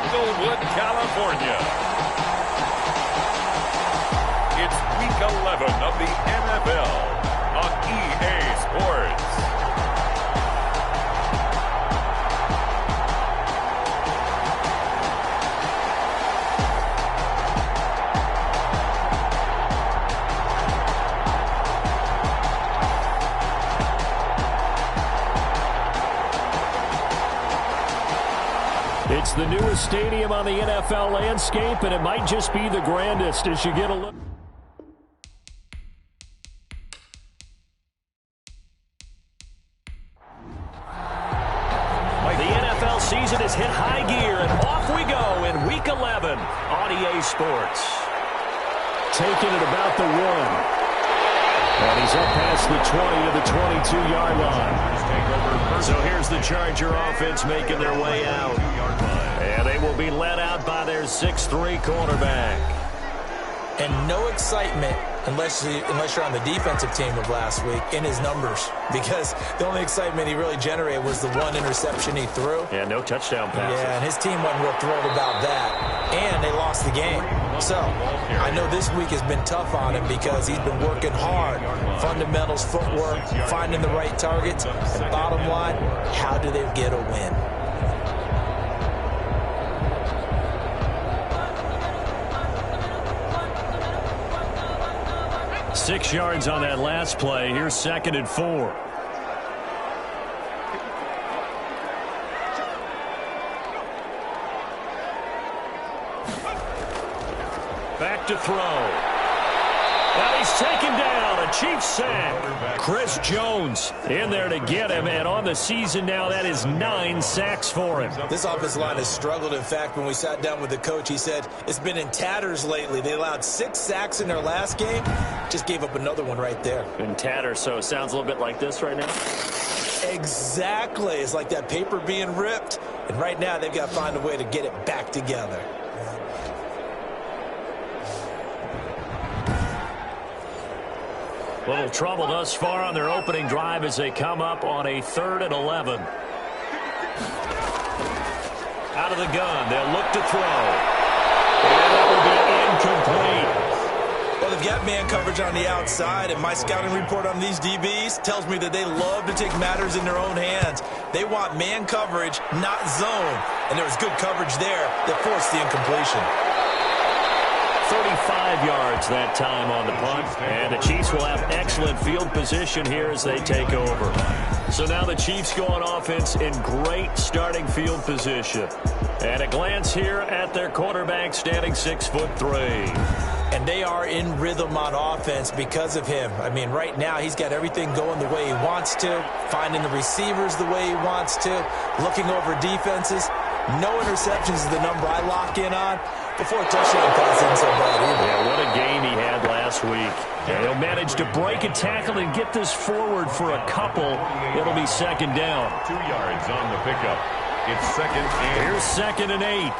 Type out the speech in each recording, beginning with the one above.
Inglewood, California. It's Week 11 of the NFL on EA Sports. It's the newest stadium on the NFL landscape, and it might just be the grandest as you get a look. The NFL season has hit high gear, and off we go in Week 11 on EA Sports. Taking it about the 1. And he's up past the 20 to the 22-yard line. So here's the Charger offense making their way out. And they will be led out by their 6'3" quarterback. And no excitement unless you're on the defensive team of last week in his numbers. Because the only excitement he really generated was the one interception he threw. Yeah, no touchdown passes. Yeah, and his team wasn't real thrilled about that. And they lost the game. So, I know this week has been tough on him because he's been working hard. Fundamentals, footwork, finding the right targets. And bottom line, how do they get a win? Six yards on that last play. Here's 2nd and 4. Back to throw. Now he's taken down. A Chiefs sack. Chris Jones in there to get him. And on the season now, that is 9 sacks for him. This offensive line has struggled. In fact, when we sat down with the coach, he said it's been in tatters lately. They allowed 6 sacks in their last game. Just gave up another one right there. In tatters, so it sounds a little bit like this right now? Exactly. It's like that paper being ripped. And right now, they've got to find a way to get it back together. Little trouble thus far on their opening drive as they come up on a 3rd and 11. Out of the gun, they'll look to throw. And that will be incomplete. Well, they've got man coverage on the outside, and my scouting report on these DBs tells me that they love to take matters in their own hands. They want man coverage, not zone. And there was good coverage there that forced the incompletion. 35 yards that time on the punt, and the Chiefs will have excellent field position here as they take over. So now the Chiefs go on offense in great starting field position. And a glance here at their quarterback standing 6'3". And they are in rhythm on offense because of him. I mean, right now he's got everything going the way he wants to, finding the receivers the way he wants to, looking over defenses. No interceptions is the number I lock in on. Before a touchdown pass isn't so bad either. Yeah, what a game he had last week. And he'll manage to break a tackle and get this forward for a couple. It'll be 2nd down. 2 yards on the pickup. It's 2nd and... Here's 2nd and 8.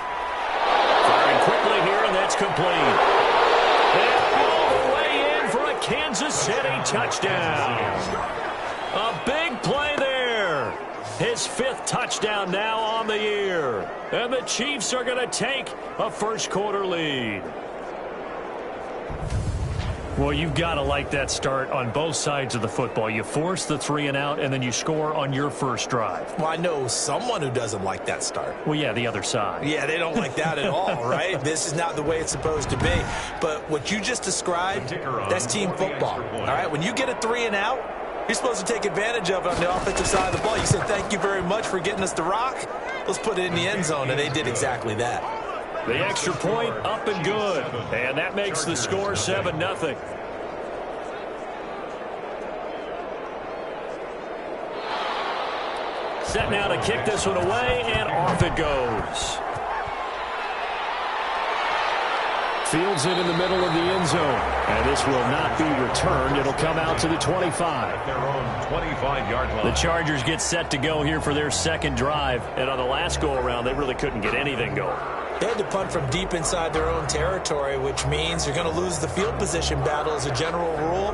Firing quickly here, and that's complete. And all the way in for a Kansas City touchdown. A big play there. His 5th touchdown now on the year. And the Chiefs are going to take a first-quarter lead. Well, you've got to like that start on both sides of the football. You force the 3 and out, and then you score on your first drive. Well, I know someone who doesn't like that start. Well, yeah, the other side. Yeah, they don't like that at all, right? This is not the way it's supposed to be. But what you just described, that's team football, all right? When you get a 3 and out, you're supposed to take advantage of it on the offensive side of the ball. You said, thank you very much for getting us the rock. Let's put it in the end zone, and they did exactly that. The extra point up and good. And that makes the score 7-0. Set now to kick this one away, and off it goes. Fields it in the middle of the end zone. And this will not be returned. It'll come out to the 25. Their own 25-yard line. The Chargers get set to go here for their 2nd drive. And on the last go-around, they really couldn't get anything going. They had to punt from deep inside their own territory, which means you're going to lose the field position battle as a general rule.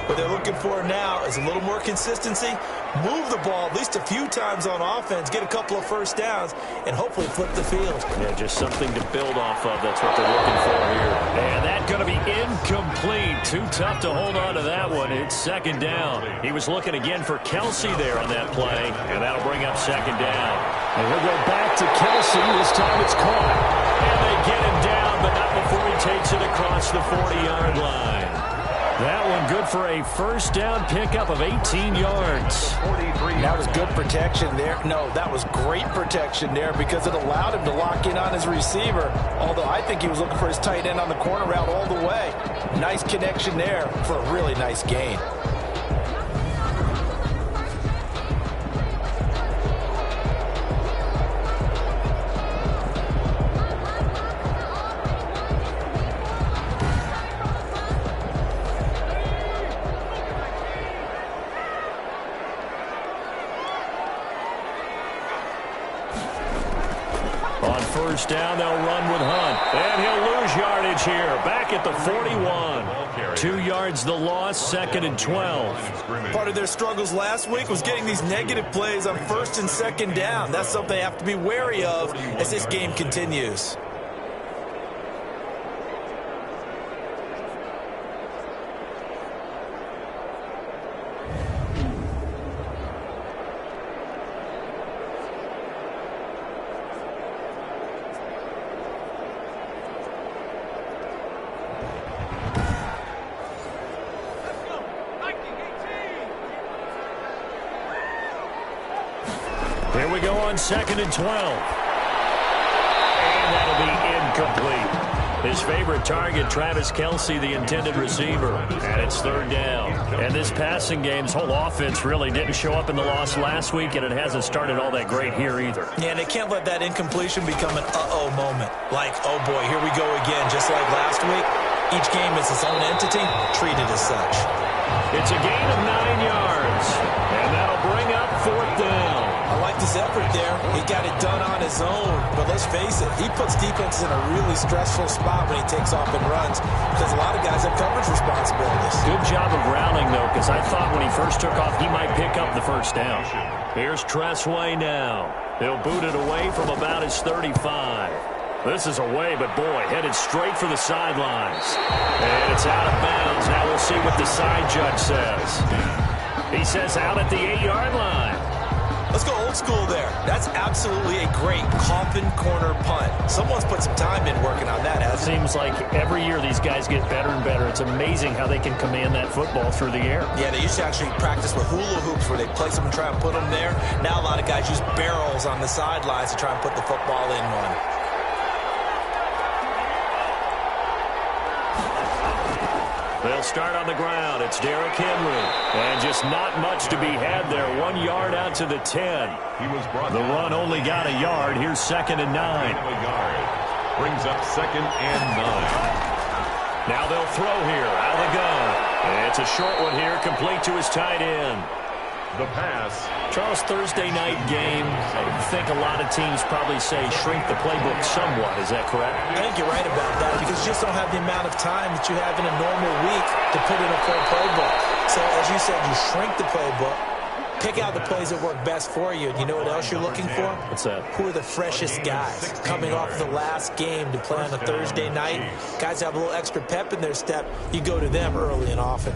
What they're looking for now is a little more consistency, move the ball at least a few times on offense, get a couple of first downs, and hopefully flip the field. Yeah, just something to build off of. That's what they're looking for here. And that's going to be incomplete. Too tough to hold on to that one. It's second down. He was looking again for Kelsey there on that play, and that'll bring up second down. And we'll go back to Kelsey. This time it's caught. And they get him down, but not before he takes it across the 40-yard line. That one good for a first down pickup of 18 yards. That was good protection there. No, that was great protection there because it allowed him to lock in on his receiver. Although I think he was looking for his tight end on the corner route all the way. Nice connection there for a really nice gain. First down, they'll run with Hunt. And he'll lose yardage here. Back at the 41. 2 yards the loss, second and 12. Part of their struggles last week was getting these negative plays on first and second down. That's something they have to be wary of as this game continues. Here we go on second and 12. And that'll be incomplete. His favorite target, Travis Kelsey, the intended receiver. And it's third down. And this passing game's whole offense really didn't show up in the loss last week, and it hasn't started all that great here either. Yeah, and they can't let that incompletion become an uh-oh moment. Like, oh boy, here we go again, just like last week. Each game is its own entity, treated as such. It's a gain of 9 yards. And that'll bring up fourth down. I liked his effort there. He got it done on his own. But let's face it, he puts defenses in a really stressful spot when he takes off and runs because a lot of guys have coverage responsibilities. Good job of rallying, though, because I thought when he first took off, he might pick up the first down. Here's Tressway now. He'll boot it away from about his 35. This is away, but boy, headed straight for the sidelines. And it's out of bounds. Now we'll see what the side judge says. He says out at the 8-yard line. Let's go old school there. That's absolutely a great coffin corner punt. Someone's put some time in working on that, hasn't it? Seems like every year these guys get better and better. It's amazing how they can command that football through the air. Yeah, they used to actually practice with hula hoops where they place them and try and put them there. Now a lot of guys use barrels on the sidelines to try and put the football in one. They'll start on the ground. It's Derrick Henry. And just not much to be had there. 1 yard out to the 10. The run only got a yard. Here's second and 9. Brings up second and 9. Now they'll throw here out of the gun. And it's a short one here, complete to his tight end. The pass. Charles, Thursday night game, I think a lot of teams probably say shrink the playbook somewhat. Is that correct? I think you're right about that because you just don't have the amount of time that you have in a normal week to put in a full playbook. So, as you said, you shrink the playbook, pick out the plays that work best for you. And you know what else you're looking for? What's that? Who are the freshest guys coming off the last game to play on a Thursday night? Guys have a little extra pep in their step. You go to them early and often.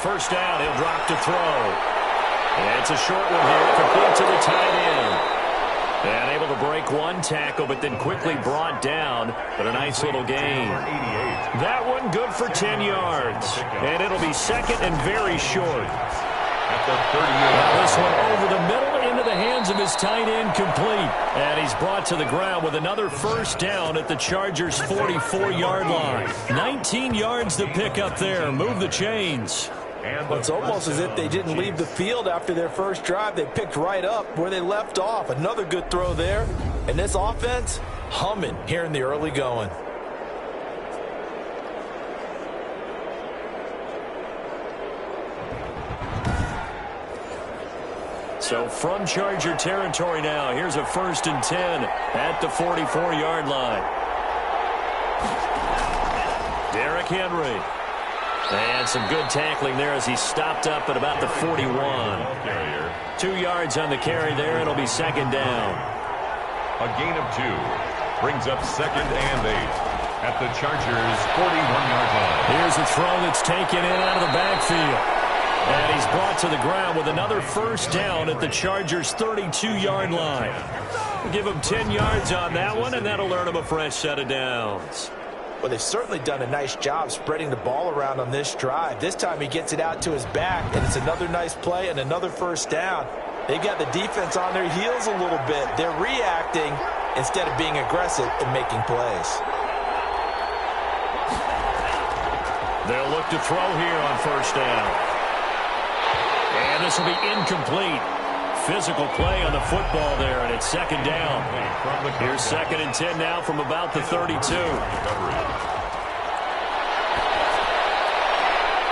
First down, he'll drop to throw. And it's a short one here, complete to the tight end. And able to break one tackle, but then quickly brought down. But a nice little gain. That one good for 10 yards. And it'll be second and very short. At the 30-yard. This one over the middle into the hands of his tight end, complete. And he's brought to the ground with another first down at the Chargers' 44-yard line. 19 yards to pick up there. Move the chains. Well, it's almost as if they didn't leave the field after their first drive. They picked right up where they left off. Another good throw there. And this offense, humming here in the early going. So from Charger territory now, here's a 1st and 10 at the 44-yard line. Derrick Henry. And some good tackling there as he stopped up at about the 41. 2 yards on the carry there. It'll be 2nd down. A gain of 2 brings up 2nd and 8 at the Chargers' 41-yard line. Here's a throw that's taken in out of the backfield. And he's brought to the ground with another 1st down at the Chargers' 32-yard line. We'll give him 10 yards on that one, and that'll earn him a fresh set of downs. Well, they've certainly done a nice job spreading the ball around on this drive. This time he gets it out to his back, and it's another nice play and another 1st down. They've got the defense on their heels a little bit. They're reacting instead of being aggressive and making plays. They'll look to throw here on 1st down. And this will be incomplete. Physical play on the football there, and it's 2nd down. Here's 2nd and 10 now from about the 32.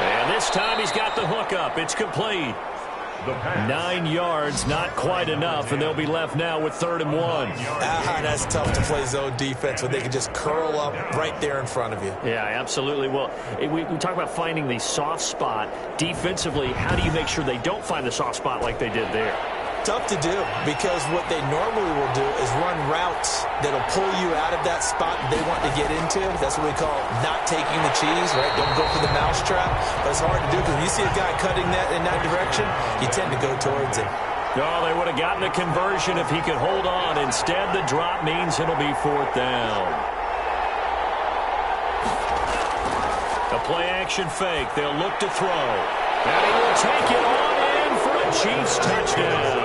And this time he's got the hook up. It's complete. 9 yards, not quite enough, and they'll be left now with 3rd and 1. That's tough to play zone defense when they can just curl up right there in front of you. Yeah, absolutely. Well, we talk about finding the soft spot. Defensively, how do you make sure they don't find the soft spot like they did there? Tough to do, because what they normally will do is run routes that'll pull you out of that spot they want to get into. That's what we call not taking the cheese, right? Don't go for the mousetrap. But it's hard to do because when you see a guy cutting that in that direction, you tend to go towards it. Oh, they would have gotten a conversion if he could hold on. Instead, the drop means it'll be 4th down. A play-action fake. They'll look to throw. And he will take it on in for a Chiefs touchdown.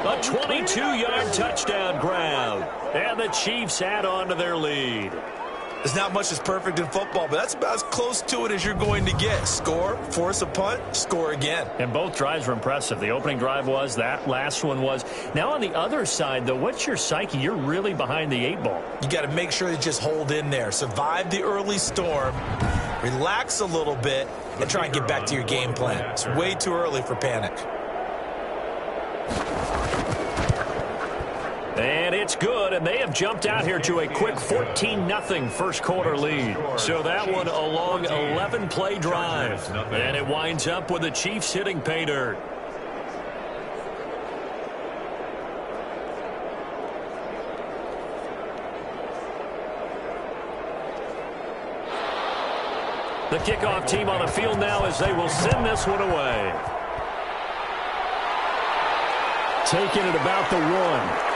A 22-yard touchdown grab. And the Chiefs add on to their lead. There's not much that's perfect in football, but that's about as close to it as you're going to get. Score, force a punt, score again. And both drives were impressive. The opening drive was, that last one was. Now on the other side, though, what's your psyche? You're really behind the 8 ball. You got to make sure you just hold in there. Survive the early storm, relax a little bit, and try and get back to your game plan. It's way too early for panic. And it's good, and they have jumped out here to a quick 14-0 first quarter lead. So that one a long 11-play drive. And it winds up with the Chiefs hitting pay dirt. The kickoff team on the field now as they will send this one away. Taking it about the 1.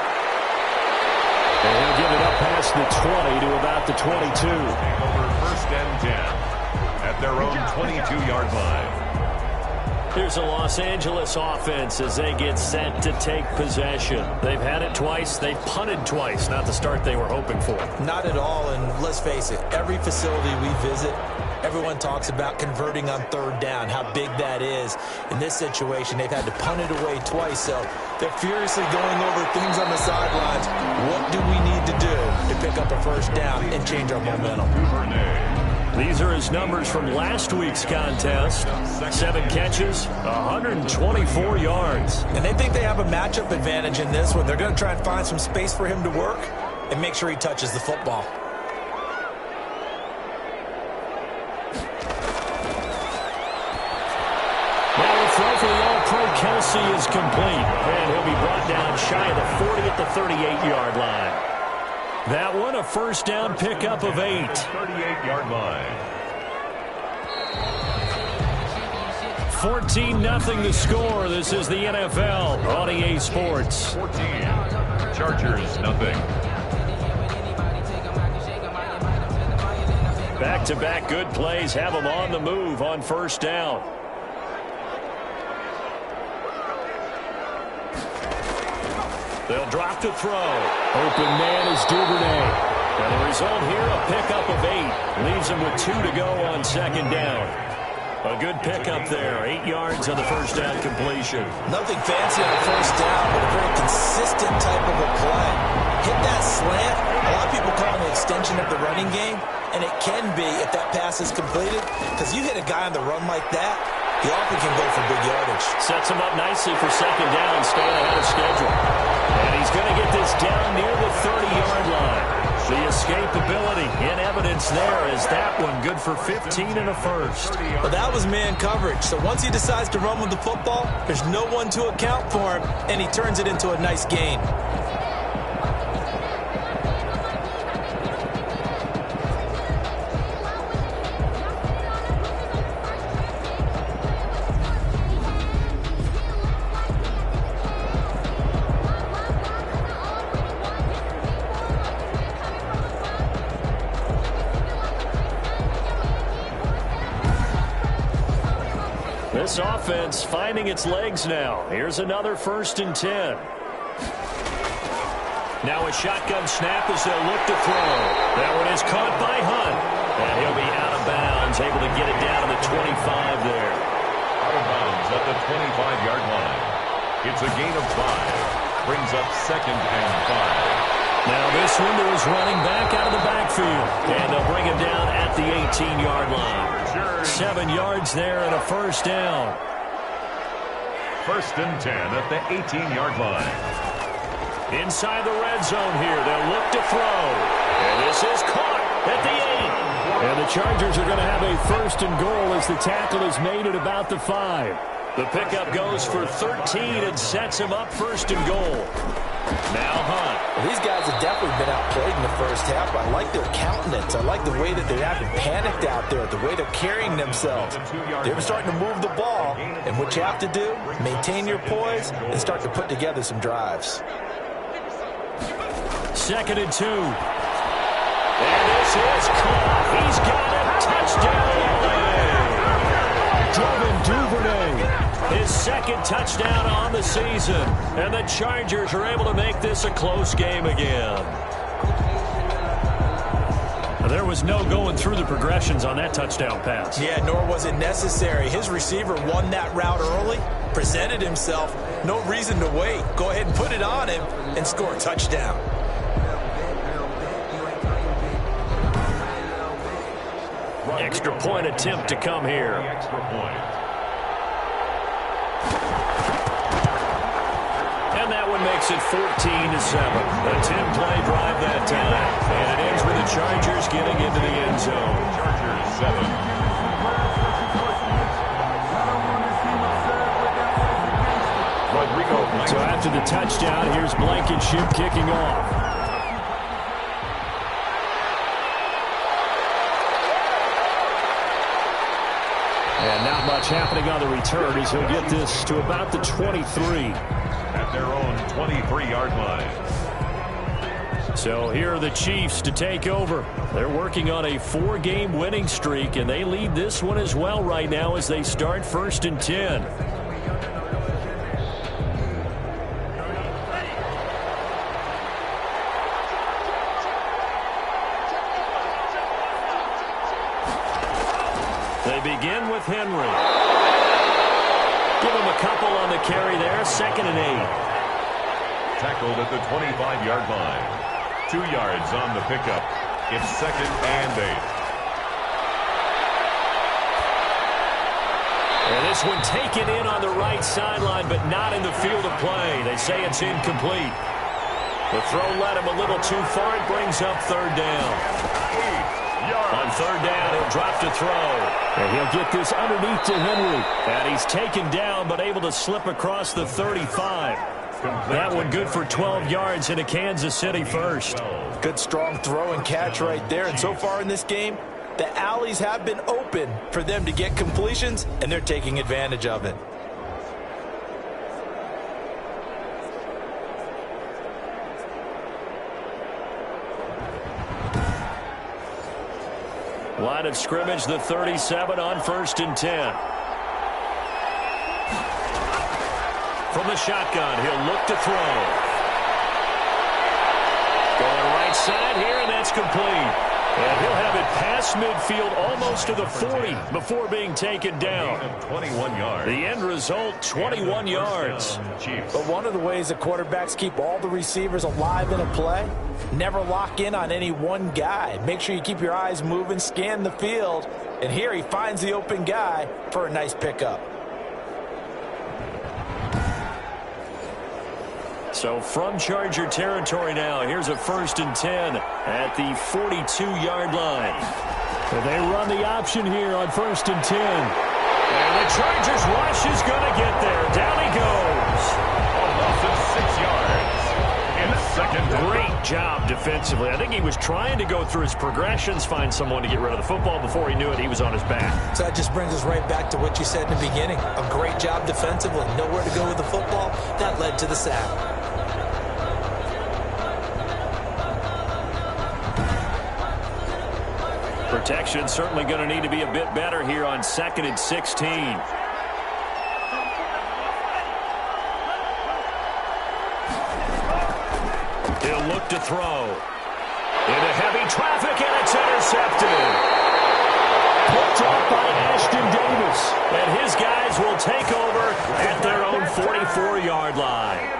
And he'll give it up past the 20 to about the 22. Over 1st and 10 at their own 22-yard line. Here's a Los Angeles offense as they get set to take possession. They've had it twice. They've punted twice. Not the start they were hoping for. Not at all, and let's face it, every facility we visit, everyone talks about converting on 3rd down, how big that is. In this situation, they've had to punt it away twice, so they're furiously going over things on the sidelines. What do we need to do to pick up a 1st down and change our momentum? These are his numbers from last week's contest. 7 catches, 124 yards. And they think they have a matchup advantage in this one. They're going to try and find some space for him to work and make sure he touches the football. Throw for the All-Pro Kelsey is complete. And he'll be brought down shy of the 40 at the 38-yard line. That one a 1st down pickup of 8. 38-yard line. 14-0 the score. This is the NFL on EA Sports. 14. Chargers, nothing. Back-to-back good plays have them on the move on 1st down. They'll drop to throw. Open man is Duvernay. And the result here, a pickup of 8. Leaves them with 2 to go on 2nd down. A good pickup there. 8 yards on the first down completion. Nothing fancy on the first down, but a very consistent type of a play. Hit that slant. A lot of people call it an extension of the running game, and it can be if that pass is completed, because you hit a guy on the run like that, he often can go for big yardage. Sets him up nicely for second down, staying ahead of schedule. And he's going to get this down near the 30-yard line. The escapability in evidence there is that one good for 15 and a first. But that was man coverage. So once he decides to run with the football, there's no one to account for him, and he turns it into a nice gain. This offense finding its legs now. Here's another 1st and 10. Now a shotgun snap as they'll look to throw. That one is caught by Hunt. And he'll be out of bounds, able to get it down to the 25 there. Out of bounds at the 25-yard line. It's a gain of 5. Brings up 2nd and 5. Now this window is running back out of the backfield. And they'll bring him down at the 18-yard line. 7 yards there and a first down. 1st and 10 at the 18-yard line. Inside the red zone here. They'll look to throw. And this is caught at the 8. And the Chargers are going to have a 1st and goal as the tackle is made at about the 5. The pickup goes for 13 and sets him up 1st and goal. Now Hunt. Well, these guys have definitely been outplayed in the first half. I like their countenance. I like the way that they're acting panicked out there, the way they're carrying themselves. They're starting to move the ball, and what you have to do, maintain your poise and start to put together some drives. 2nd and 2. And this is caught. He's got it. Touchdown, LA. Devin Duvernay. His 2nd touchdown on the season. And the Chargers are able to make this a close game again. There was no going through the progressions on that touchdown pass. Yeah, nor was it necessary. His receiver won that route early, presented himself. No reason to wait. Go ahead and put it on him and score a touchdown. Extra point attempt to come here. Extra point. And that one makes it 14-7. A 10-play drive that time. And it ends with the Chargers getting into the end zone. Chargers 7. So after the touchdown, here's Blankenship kicking off. And not much happening on the return as he'll get this to about the 23. At their own 23-yard line. So here are the Chiefs to take over. They're working on a 4-game winning streak, and they lead this one as well right now as they start 1st and 10. They begin with Henry. Give him a couple on the carry there. 2nd and 8. Tackled at the 25-yard line. 2 yards on the pickup. It's 2nd and 8. And this one taken in on the right sideline, but not in the field of play. They say it's incomplete. The throw led him a little too far. It brings up 3rd down. On 3rd down, he'll drop to throw. And he'll get this underneath to Henry. And he's taken down, but able to slip across the 35. That one good for 12 yards into Kansas City 1st. Good strong throw and catch right there. And so far in this game, the alleys have been open for them to get completions, and they're taking advantage of it. Line of scrimmage, the 37 on 1st and 10. From the shotgun, he'll look to throw. Going right side here, and that's complete. And he'll have it past midfield almost to the 40 before being taken down. 21 yards. The end result, 21 yards. But one of the ways that quarterbacks keep all the receivers alive in a play, never lock in on any one guy. Make sure you keep your eyes moving, scan the field. And here he finds the open guy for a nice pickup. So from Charger territory now, here's a 1st and 10 at the 42-yard line. So they run the option here on 1st and 10. And the Chargers rush is going to get there. Down he goes. A loss of 6 yards. In second. Great job defensively. I think he was trying to go through his progressions, find someone to get rid of the football. Before he knew it, he was on his back. So that just brings us right back to what you said in the beginning. A great job defensively. Nowhere to go with the football. That led to the sack. Protection certainly going to need to be a bit better here on 2nd and 16. He'll look to throw. Into heavy traffic, and it's intercepted. Picked off by Ashton Davis. And his guys will take over at their own 44-yard line.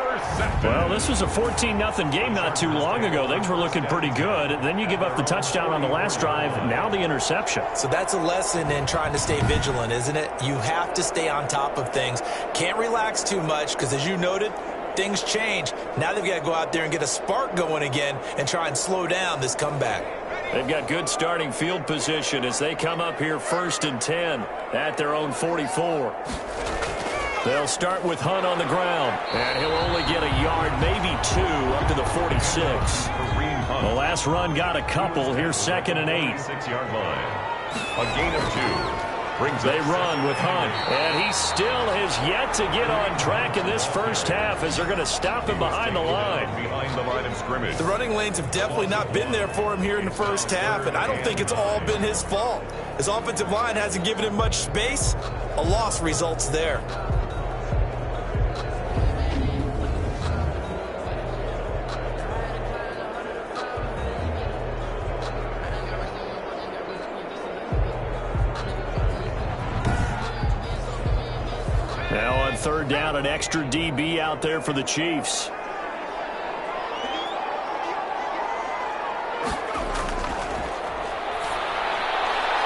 Well, this was a 14-0 game not too long ago. Things were looking pretty good. Then you give up the touchdown on the last drive. Now the interception. So that's a lesson in trying to stay vigilant, isn't it? You have to stay on top of things. Can't relax too much because, as you noted, things change. Now they've got to go out there and get a spark going again and try and slow down this comeback. They've got good starting field position as they come up here 1st and 10 at their own 44. They'll start with Hunt on the ground, and he'll only get a yard, maybe 2, up to the 46. The last run got a couple. Here's 2nd and 8. 6-yard line. A gain of 2. They run with Hunt, and he still has yet to get on track in this first half as they're going to stop him behind the line. Behind the line of scrimmage. The running lanes have definitely not been there for him here in the first half, and I don't think it's all been his fault. His offensive line hasn't given him much space. A loss results there. Now on 3rd down, an extra DB out there for the Chiefs.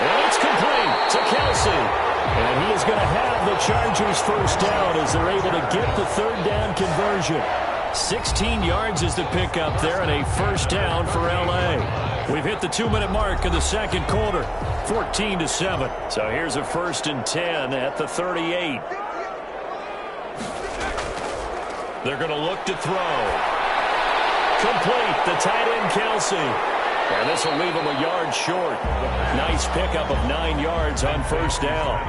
And it's complete to Kelsey. And he is going to have the Chargers first down as they're able to get the 3rd down conversion. 16 yards is the pickup there and a first down for L.A. We've hit the 2-minute mark of the second quarter, 14-7. So here's a 1st and 10 at the 38. They're going to look to throw. Complete, the tight end Kelsey. And this will leave him a yard short. Nice pickup of 9 yards on first down.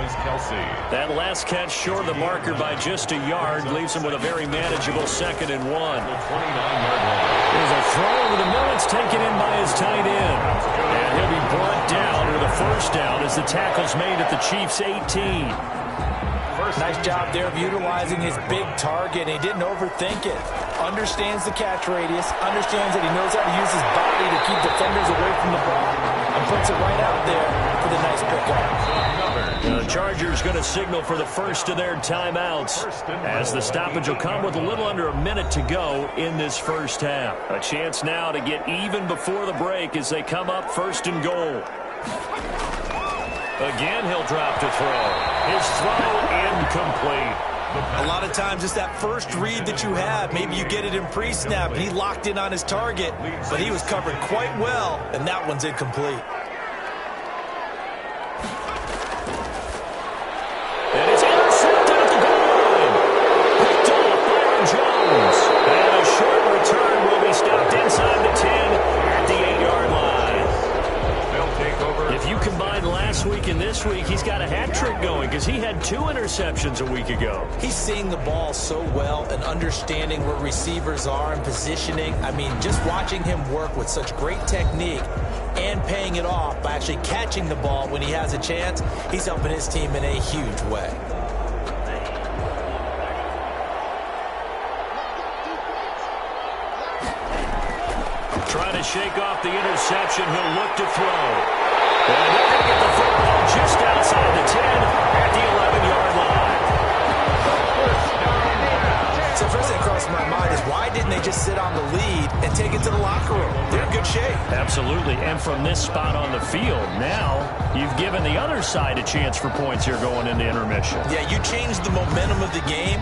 That last catch short of the marker by just a yard leaves him with a very manageable 2nd and 1. There's a throw over the middle. It's taken in by his tight end. And he'll be brought down with a first down as the tackle's made at the Chiefs' 18. Nice job there of utilizing his big target. He didn't overthink it. Understands the catch radius. Understands that he knows how to use his body to keep defenders away from the ball. And puts it right out there for the nice pickup. The Chargers going to signal for the first of their timeouts as the stoppage will come with a little under a minute to go in this first half. A chance now to get even before the break as they come up 1st and goal. Again, he'll drop to throw. His throw incomplete. A lot of times it's that first read that you have. Maybe you get it in pre-snap, and he locked in on his target, but he was covered quite well, and that one's incomplete. And it's intercepted at the goal line. Picked off by Aaron Jones. And a short return will be stopped inside the 10 at the 8-yard line. If you combine last week and this week, he's got a hat trick going because he had 2 interceptions a week ago. He's seeing the ball so well and understanding where receivers are and positioning. I mean, just watching him work with such great technique and paying it off by actually catching the ball when he has a chance, he's helping his team in a huge way. Trying to shake off the interception. He'll look to throw. And they're going to get the football just outside the 10 at the 11-yard line. So first thing that crosses my mind is why didn't they just sit on the lead and take it to the locker room? They're in good shape. Absolutely. And from this spot on the field, now you've given the other side a chance for points here going into intermission. Yeah, you changed the momentum of the game,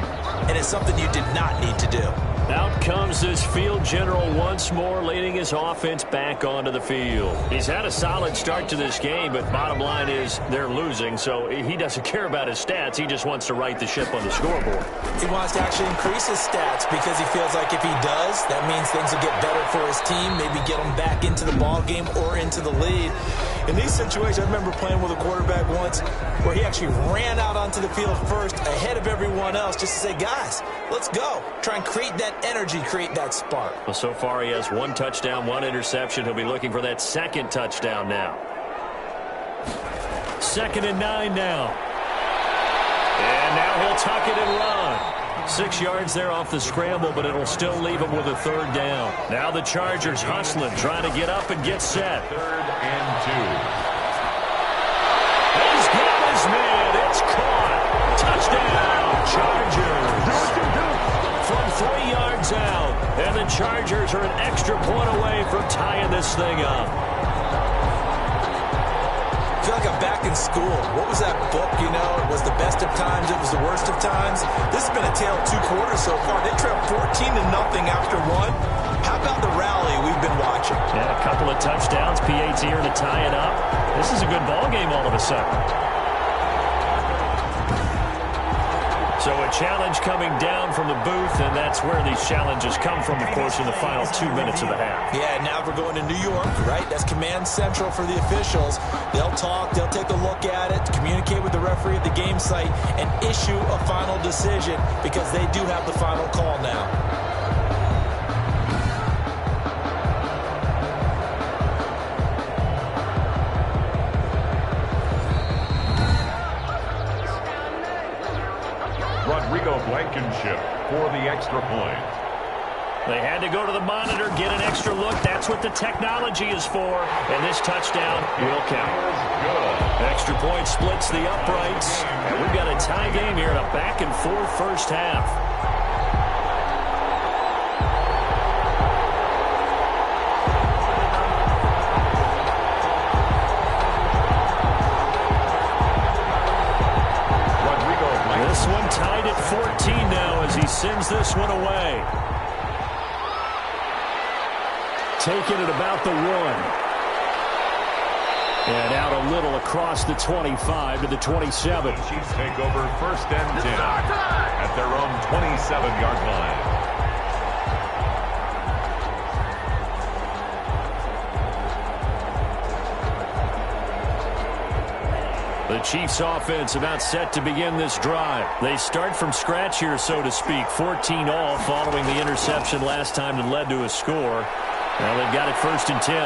and it's something you did not need to do. Out comes this field general once more, leading his offense back onto the field. He's had a solid start to this game, but bottom line is they're losing, so he doesn't care about his stats. He just wants to right the ship on the scoreboard. He wants to actually increase his stats because he feels like if he does, that means things will get better for his team, maybe get him back into the ball game or into the lead. In these situations, I remember playing with a quarterback once where he actually ran out onto the field first ahead of everyone else just to say, guys, let's go. Try and create that energy, create that spark. Well, so far he has 1 touchdown, 1 interception. He'll be looking for that second touchdown now. 2nd and 9 now. And now he'll tuck it and run. 6 yards there off the scramble, but it'll still leave him with a 3rd down. Now the Chargers hustling, trying to get up and get set. 3rd and 2. He's got his man. It's caught. Touchdown, Chargers. From 3 yards out, and the Chargers are an extra point away from tying this thing up. I feel like I'm back in school. What was that book, you know? It was the best of times. It was the worst of times. This has been a tale of 2 quarters so far. They trailed 14-0 after 1. How about the rally we've been watching? Yeah, a couple of touchdowns. PAT here to tie it up. This is a good ball game all of a sudden. So a challenge coming down from the booth, and that's where these challenges come from, of course, in the final 2 minutes of the half. Yeah, now we're going to New York, right? That's command central for the officials. They'll talk, they'll take a look at it, communicate with the referee at the game site, and issue a final decision because they do have the final call now. Blankenship for the extra point. They had to go to the monitor, get an extra look. That's what the technology is for. And this touchdown will count. Extra point splits the uprights. And we've got a tie game here in a back-and-forth first half. This one tied at 14 now as he sends this one away. Taking it about the 1. And out a little across the 25 to the 27. Chiefs take over 1st and 10 at their own 27-yard line. The Chiefs offense about set to begin this drive. They start from scratch here, so to speak. 14 all following the interception last time that led to a score. Now they've got it 1st and 10.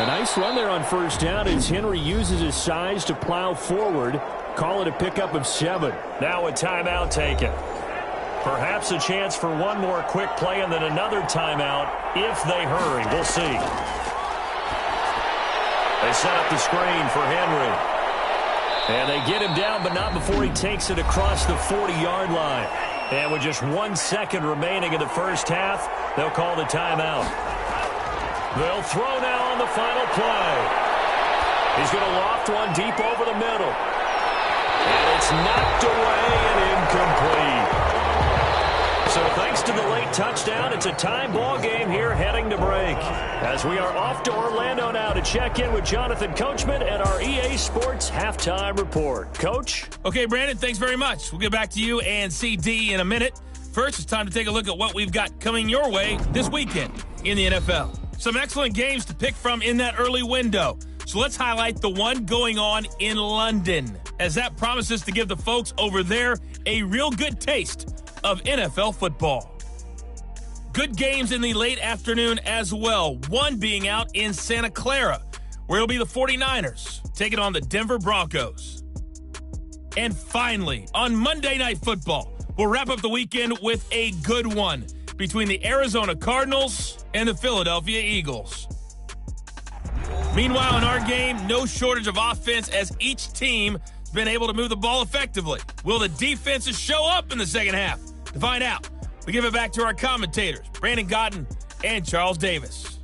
A nice run there on 1st down as Henry uses his size to plow forward. Call it a pickup of 7. Now a timeout taken. Perhaps a chance for one more quick play and then another timeout if they hurry. We'll see. They set up the screen for Henry. And they get him down, but not before he takes it across the 40-yard line. And with just 1 second remaining in the first half, they'll call the timeout. They'll throw now on the final play. He's going to loft one deep over the middle. And it's knocked away and incomplete. So thanks to the late touchdown, it's a tie ball game here heading to break. As we are off to Orlando now to check in with Jonathan Coachman at our EA Sports Halftime Report. Coach? Okay, Brandon, thanks very much. We'll get back to you and CD in a minute. First, it's time to take a look at what we've got coming your way this weekend in the NFL. Some excellent games to pick from in that early window. So let's highlight the one going on in London, as that promises to give the folks over there a real good taste of NFL football. Good games in the late afternoon as well, one being out in Santa Clara, where it'll be the 49ers taking on the Denver Broncos. And finally, on Monday Night Football, we'll wrap up the weekend with a good one between the Arizona Cardinals and the Philadelphia Eagles. Meanwhile, in our game, no shortage of offense as each team has been able to move the ball effectively. Will the defenses show up in the second half? To find out, we give it back to our commentators, Brandon Gotten and Charles Davis.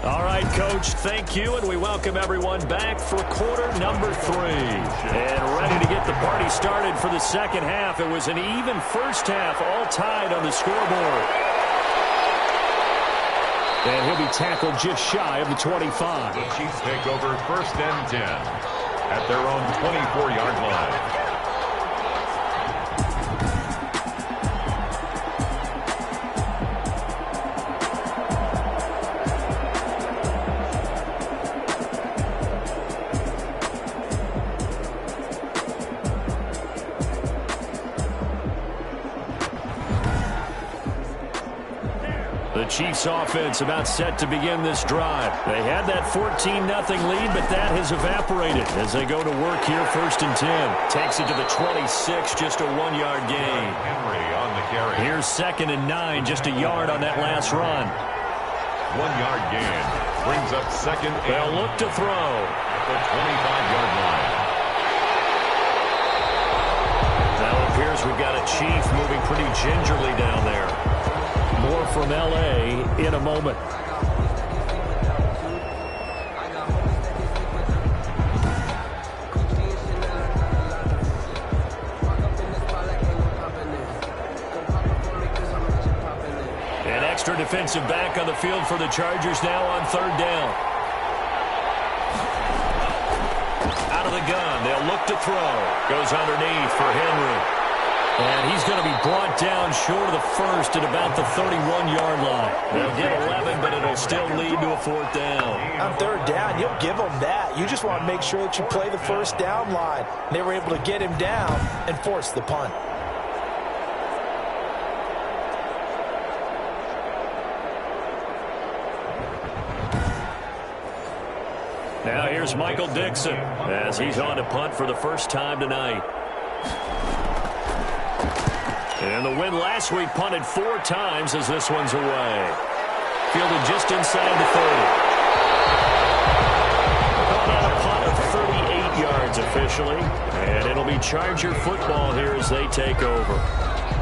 All right, Coach, thank you, and we welcome everyone back for quarter number 3. And ready to get the party started for the second half. It was an even first half, all tied on the scoreboard. And he'll be tackled just shy of the 25. The Chiefs take over first and 10 at their own 24-yard line. The Chiefs offense about set to begin this drive. They had that 14-0 lead, but that has evaporated as they go to work here first and 10. Takes it to the 26, just a 1-yard gain. Henry on the carry. Here's second and 9, just a yard on that last run. 1-yard gain. Brings up second and They'll look to throw. at the 25-yard line. Now it appears we've got a Chief moving pretty gingerly down there. More from L.A. in a moment. An extra defensive back on the field for the Chargers now on third down. Out of the gun. They'll look to throw. Goes underneath for Henry. And he's going to be brought down short of the first at about the 31-yard line. They'll get 11, but it'll still lead to a fourth down. On third down, you'll give them that. You just want to make sure that you play the first down line. They were able to get him down and force the punt. Now here's Michael Dixon as he's on to punt for the first time tonight. And the win last week punted 4 times as this one's away. Fielded just inside the 30. On a punt of 38 yards officially. And it'll be Charger football here as they take over.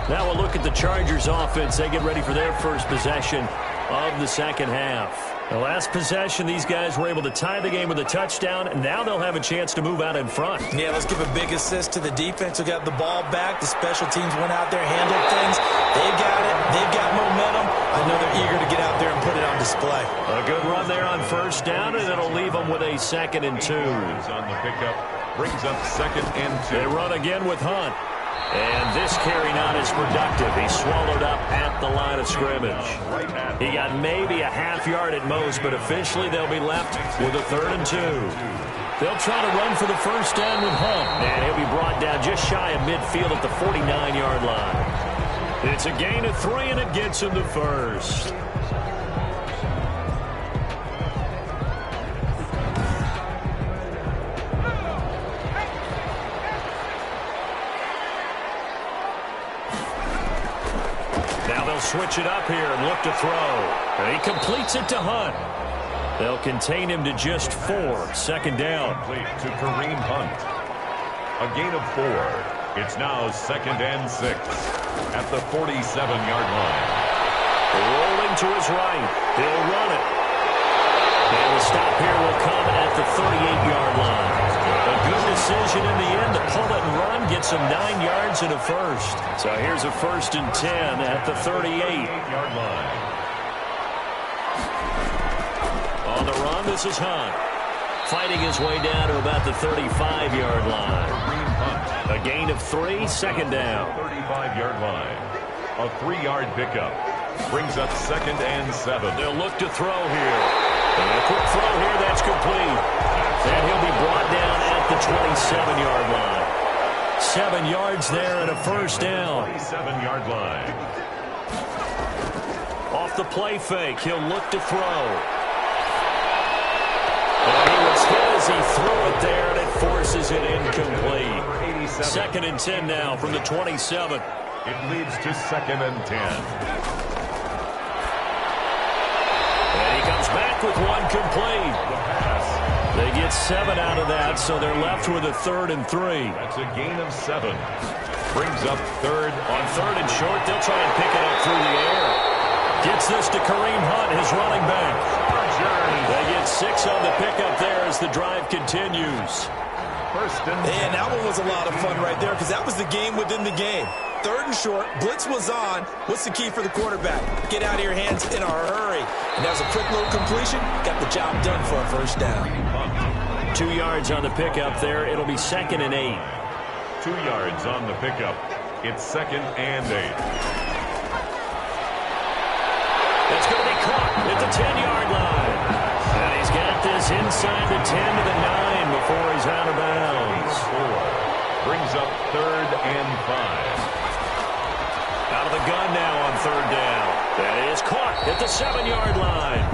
Now we'll look at the Chargers offense. They get ready for their first possession of the second half. The last possession, these guys were able to tie the game with a touchdown, and now they'll have a chance to move out in front. Yeah, let's give a big assist to the defense who got the ball back. The special teams went out there, handled things. They got it. They've got momentum. I know they're eager to get out there and put it on display. A good run there on first down, and it'll leave them with a 2nd and 2. On the pickup, brings up 2nd and 2. They run again with Hunt. And this carry not as productive. He swallowed up at the line of scrimmage. He got maybe a half yard at most, but officially they'll be left with a 3rd and 2. They'll try to run for the first down with Hunt. And he'll be brought down just shy of midfield at the 49-yard line. It's a gain of 3, and it gets him the first. Switch it up here and look to throw. And he completes it to Hunt. They'll contain him to just 4. 2nd down. Complete to Kareem Hunt. A gain of 4. It's now 2nd and 6 at the 47-yard line. Rolling to his right. He'll run it. And the stop here will come at the 38-yard line. A good decision in the end to pull it and run. Gets him 9 yards and a first. So here's a 1st and 10 at the 38-yard line. On the run, this is Hunt. Fighting his way down to about the 35-yard line. A gain of 3, 2nd down. 35-yard line. A 3-yard pickup. Brings up 2nd and 7. They'll look to throw here. And a quick throw here, that's complete. And he'll be brought down at the 27-yard line. 7 yards there and a first down. 27-yard line. Off the play fake, he'll look to throw. And he was hit as as he threw it there, and it forces it incomplete. 2nd and 10 now from the 27. It leads to 2nd and 10. And he comes back with one complete. The pass. They get 7 out of that, so they're left with a 3rd and 3. That's a gain of 7. Brings up 3rd. On 3rd and short, they'll try and pick it up through the air. Gets this to Kareem Hunt, his running back. They get 6 on the pickup there as the drive continues. And that one was a lot of fun right there because that was the game within the game. 3rd and short, blitz was on. What's the key for the quarterback? Get out of your hands in a hurry. And that was a quick little completion. Got the job done for a 1st down. 2 yards on the pickup there. It'll be 2nd and 8. 2 yards on the pickup. It's 2nd and 8. It's going to be caught at the 10-yard line. And he's got this inside the 10 to the 9 before he's out of bounds. 4. Brings up 3rd and 5. Out of the gun now on 3rd down. That is caught at the 7-yard line.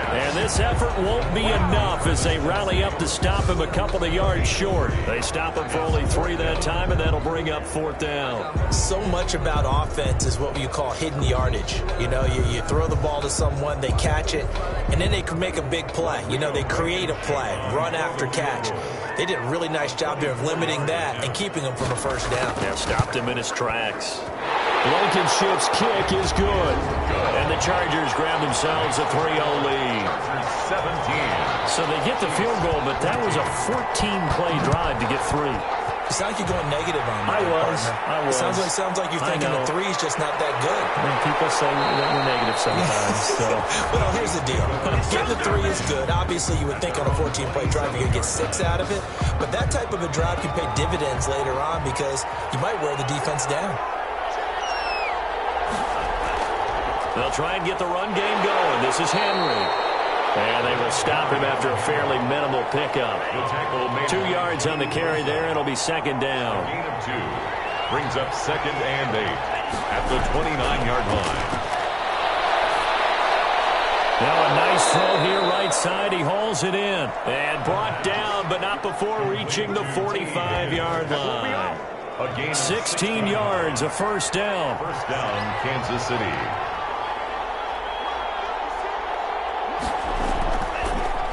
And this effort won't be enough as they rally up to stop him a couple of yards short. They stop him for only 3 that time, and that'll bring up 4th down. So much about offense is what you call hidden yardage. You know, you throw the ball to someone, they catch it, and then they can make a big play. You know, they create a play, run after catch. They did a really nice job there of limiting that and keeping him from a 1st down. Yeah, stopped him in his tracks. Blankenship's kick is good. And the Chargers grab themselves a 3-0 lead. 17. So they get the field goal, but that was a 14-play drive to get 3. You sound like you're going negative on me. I was. It sounds like you're thinking the 3 is just not that good. I mean, people say that we're negative sometimes. So. Well, here's the deal. Getting the 3 is good. Obviously, you would think on a 14-play drive you're going to get 6 out of it. But that type of a drive can pay dividends later on because you might wear the defense down. They'll try and get the run game going. This is Henry. And they will stop him after a fairly minimal pickup. 2 yards on the carry there. It'll be 2nd down. Gain of 2. Brings up 2nd and 8 at the 29-yard line. Now a nice throw here right side. He hauls it in. And brought down, but not before reaching the 45-yard line. 16 yards, a 1st down. 1st down, Kansas City.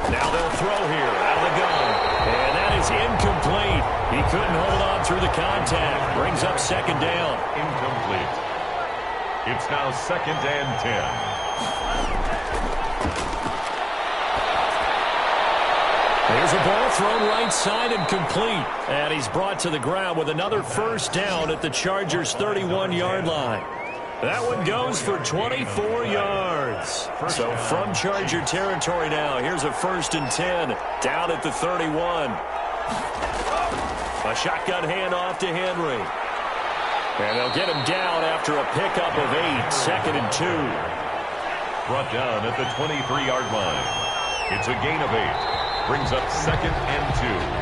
Now they'll throw here out of the gun. And that is incomplete. He couldn't hold on through the contact. Brings up 2nd down. Incomplete. It's now 2nd and 10. There's a ball thrown right side and complete. And he's brought to the ground with another 1st down at the Chargers' 31-yard line. That one goes for 24 yards. So from Charger territory now, here's a 1st and 10 down at the 31. A shotgun handoff to Henry. And they'll get him down after a pickup of 8, 2nd and 2. Brought down at the 23-yard line. It's a gain of 8. Brings up 2nd and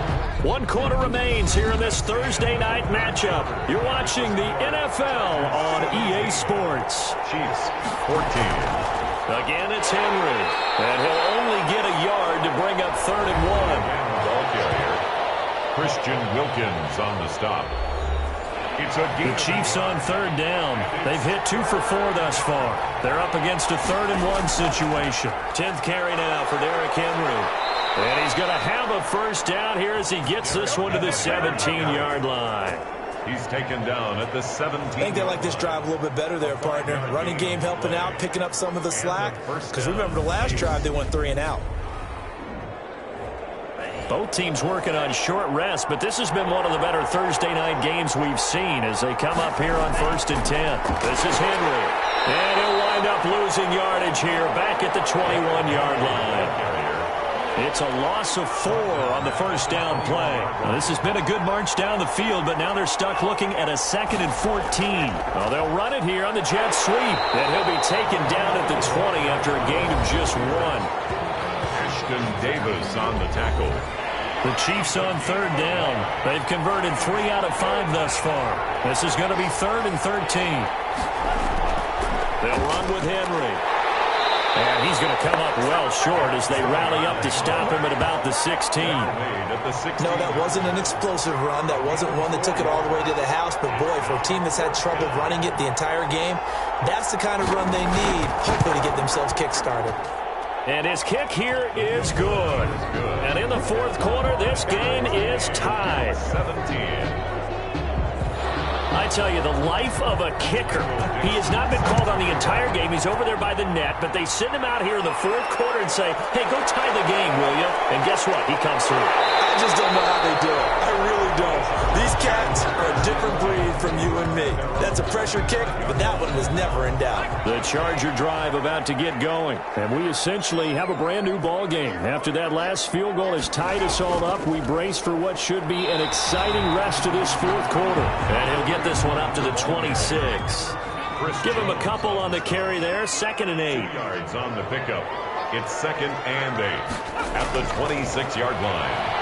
2. 1 quarter remains here in this Thursday night matchup. You're watching the NFL on EA Sports. Chiefs, 14. Again, it's Henry. And he'll only get a yard to bring up 3rd and 1. Ball carrier. Christian Wilkins on the stop. It's a The Chiefs on 3rd down. They've hit 2 for 4 thus far. They're up against a 3rd and 1 situation. 10th carry now for Derrick Henry. And he's going to have a 1st down here as he gets this one to the 17-yard line. He's taken down at the 17. I think they like this drive a little bit better there, partner. Running game helping out, picking up some of the slack. Because remember the last drive, they went 3 and out. Both teams working on short rest, but this has been one of the better Thursday night games we've seen as they come up here on 1st and 10. This is Henry. And he'll wind up losing yardage here back at the 21-yard line. It's a loss of 4 on the 1st down play. Now, this has been a good march down the field, but now they're stuck looking at a 2nd and 14. Well, they'll run it here on the jet sweep, and he'll be taken down at the 20 after a gain of just 1. Ashton Davis on the tackle. The Chiefs on 3rd down. They've converted 3 out of 5 thus far. This is going to be 3rd and 13. They'll run with Henry. And he's going to come up well short as they rally up to stop him at about the 16. No, that wasn't an explosive run. That wasn't one that took it all the way to the house. But, boy, for a team that's had trouble running it the entire game, that's the kind of run they need, hopefully, to get themselves kick-started. And his kick here is good. And in the fourth quarter, this game is tied. 17. I tell you, the life of a kicker. He has not been called on the entire game. He's over there by the net, but they send him out here in the fourth quarter and say, hey, go tie the game, will you? And guess what? He comes through. I just don't know how they do it. I really don't. These cats are a different breed from you and me. That's a pressure kick, but that one was never in doubt. The Charger drive about to get going. And we essentially have a brand new ball game. After that last field goal has tied us all up, we brace for what should be an exciting rest of this fourth quarter. And he'll get this one up to the 26. Give him a couple on the carry there. 2nd and 8. 2 yards on the pickup. It's 2nd and 8 at the 26-yard line.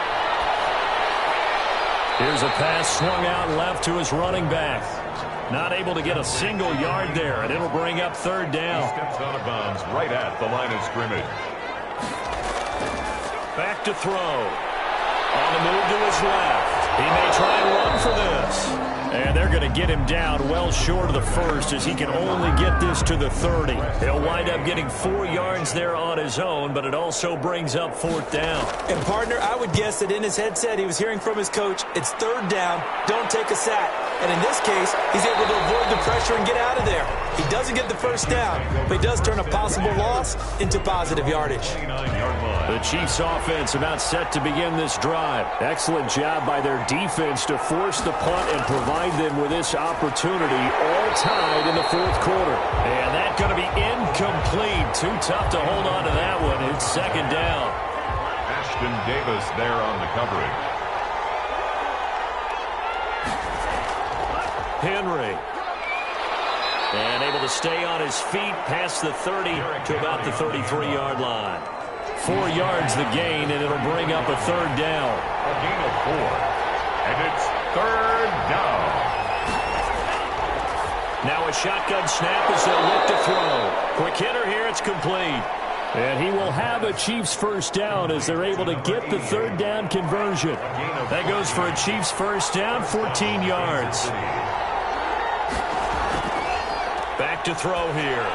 Here's a pass swung out left to his running back. Not able to get a single yard there, and it'll bring up 3rd down. He steps out of bounds right at the line of scrimmage. Back to throw. On the move to his left. He may try and run for this. And they're going to get him down well short of the first as he can only get this to the 30. He'll wind up getting 4 yards there on his own, but it also brings up 4th down. And, partner, I would guess that in his headset he was hearing from his coach, it's 3rd down, don't take a sack. And in this case, he's able to avoid the pressure and get out of there. He doesn't get the 1st down, but he does turn a possible loss into positive yardage. The Chiefs offense about set to begin this drive. Excellent job by their defense to force the punt and provide them with this opportunity, all tied in the fourth quarter. And that's going to be incomplete. Too tough to hold on to that one. It's 2nd down. Ashton Davis there on the coverage. Henry. And able to stay on his feet past the 30 to about the 33-yard line. 4 yards the gain, and it'll bring up a 3rd down. A gain of 4. And it's 3rd down. Now a shotgun snap as they'll look to throw. Quick hitter here, it's complete. And he will have a Chiefs 1st down as they're able to get the 3rd down conversion. That goes for a Chiefs 1st down, 14 yards. Back to throw here.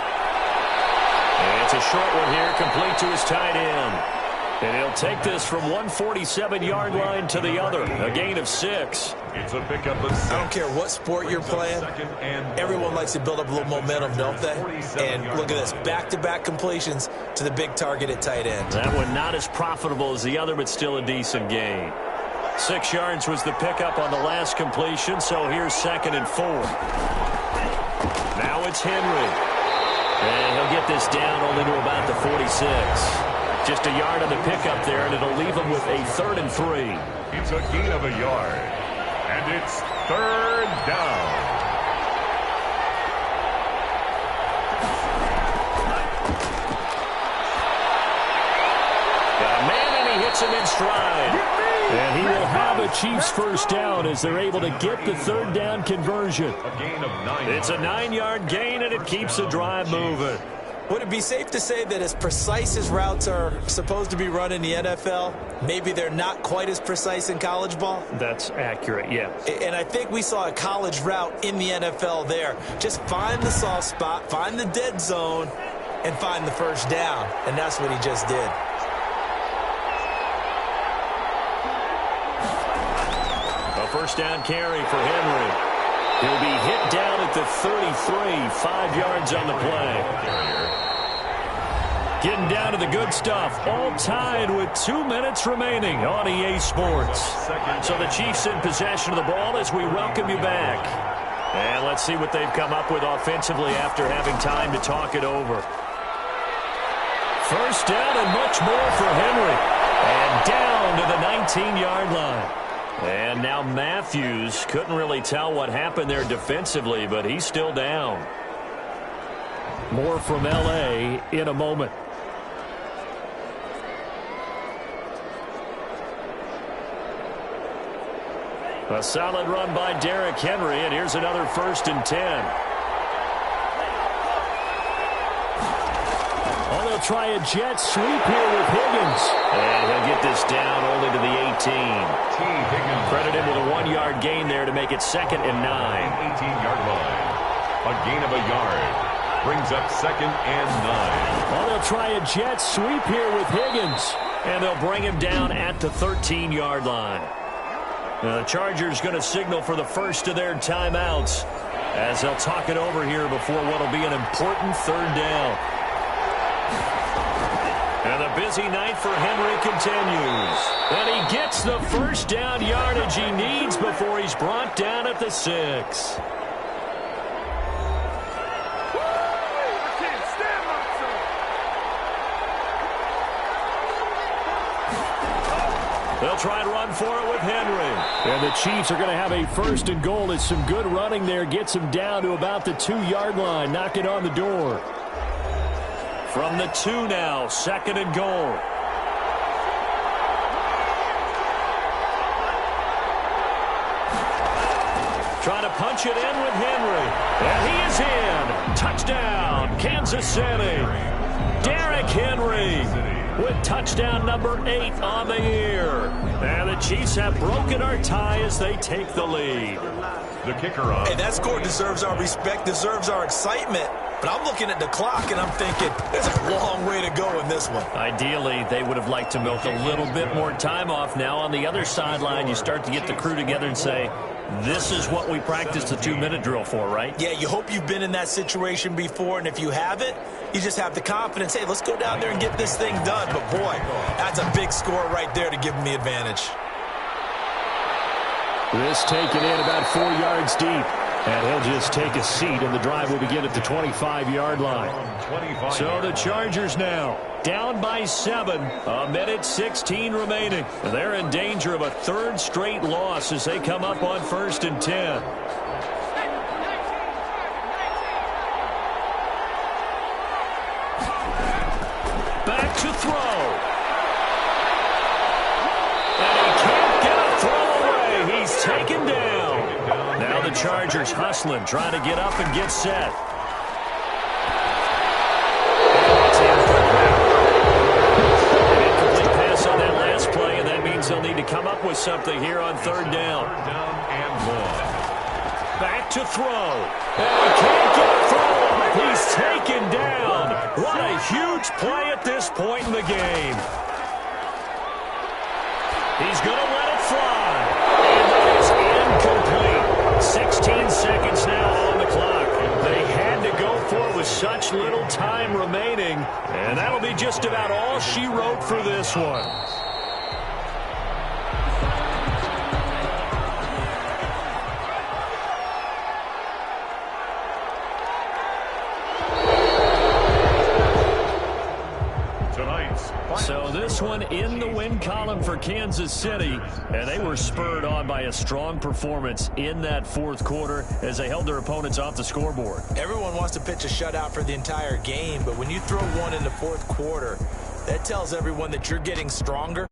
And it's a short one here, complete to his tight end. And he'll take this from 147-yard line to the other. A gain of 6. It's a pickup of 6. I don't care what sport you're playing. Everyone likes to build up a little momentum, don't they? And look at this. Back-to-back completions to the big target at tight end. That one not as profitable as the other, but still a decent gain. 6 yards was the pickup on the last completion, so here's 2nd and 4. Now it's Henry. And he'll get this down only to about the 46. Just a yard on the pickup there, and it'll leave him with a 3rd and 3. It's a gain of a yard. And it's 3rd down. Got a man, and he hits him in stride. And he will have a Chiefs 1st down as they're able to get the 3rd down conversion. A gain of 9. It's a 9-yard gain, and it keeps the drive moving. Would it be safe to say that as precise as routes are supposed to be run in the NFL, maybe they're not quite as precise in college ball? That's accurate, yeah. And I think we saw a college route in the NFL there. Just find the soft spot, find the dead zone, and find the 1st down. And that's what he just did. A 1st down carry for Henry. He'll be hit down at the 33, 5 yards on the play. Getting down to the good stuff, all tied with 2 minutes remaining on EA Sports. So the Chiefs in possession of the ball as we welcome you back. And let's see what they've come up with offensively after having time to talk it over. 1st down and much more for Henry. And down to the 19-yard line. And now Matthews couldn't really tell what happened there defensively, but he's still down. More from L.A. in a moment. A solid run by Derrick Henry, and here's another 1st and 10. Oh, try a jet sweep here with Higgins. And he'll get this down only to the 18. Credit him with a 1-yard gain there to make it 2nd and 9. 18-yard line. A gain of a yard. Brings up 2nd and 9. Well, they'll try a jet sweep here with Higgins. And they'll bring him down at the 13-yard line. Now, the Chargers going to signal for the first of their timeouts as they'll talk it over here before what will be an important 3rd down. And the busy night for Henry continues. And he gets the first down yardage he needs before he's brought down at the 6. They'll try and run for it with Henry. And the Chiefs are going to have a 1st and goal as some good running there gets him down to about the 2-yard line, knocking on the door. From the 2 now, 2nd and goal. Trying to punch it in with Henry. And he is in. Touchdown, Kansas City. Derrick Henry with touchdown number 8 on the year. And the Chiefs have broken our tie as they take the lead. The kicker on. Hey, that score deserves our respect, deserves our excitement. But I'm looking at the clock, and I'm thinking, there's a long way to go in this one. Ideally, they would have liked to milk a little bit more time off. Now, on the other sideline, you start to get the crew together and say, this is what we practiced the 2-minute drill for, right? Yeah, you hope you've been in that situation before, and if you haven't, you just have the confidence, hey, let's go down there and get this thing done. But, boy, that's a big score right there to give them the advantage. This taken in about 4 yards deep. And he'll just take a seat, and the drive will begin at the 25-yard line. So the Chargers now down by 7, 1:16 remaining. They're in danger of a 3rd straight loss as they come up on 1st and 10. Back to throw. And he can't get a throw away. He's taken down. Now the Chargers hustling, trying to get up and get set. An incomplete pass on that last play, and that means they'll need to come up with something here on 3rd down. Back to throw. And he can't get a throw off. He's taken down. What a huge play at this point in the game. He's going to let it fly. And that is incomplete. 16 seconds now on the clock. They had to go for it with such little time remaining. And that'll be just about all she wrote for this one. So this one in the win column for Kansas City, and they were spurred on by a strong performance in that 4th quarter as they held their opponents off the scoreboard. Everyone wants to pitch a shutout for the entire game, but when you throw one in the 4th quarter, that tells everyone that you're getting stronger.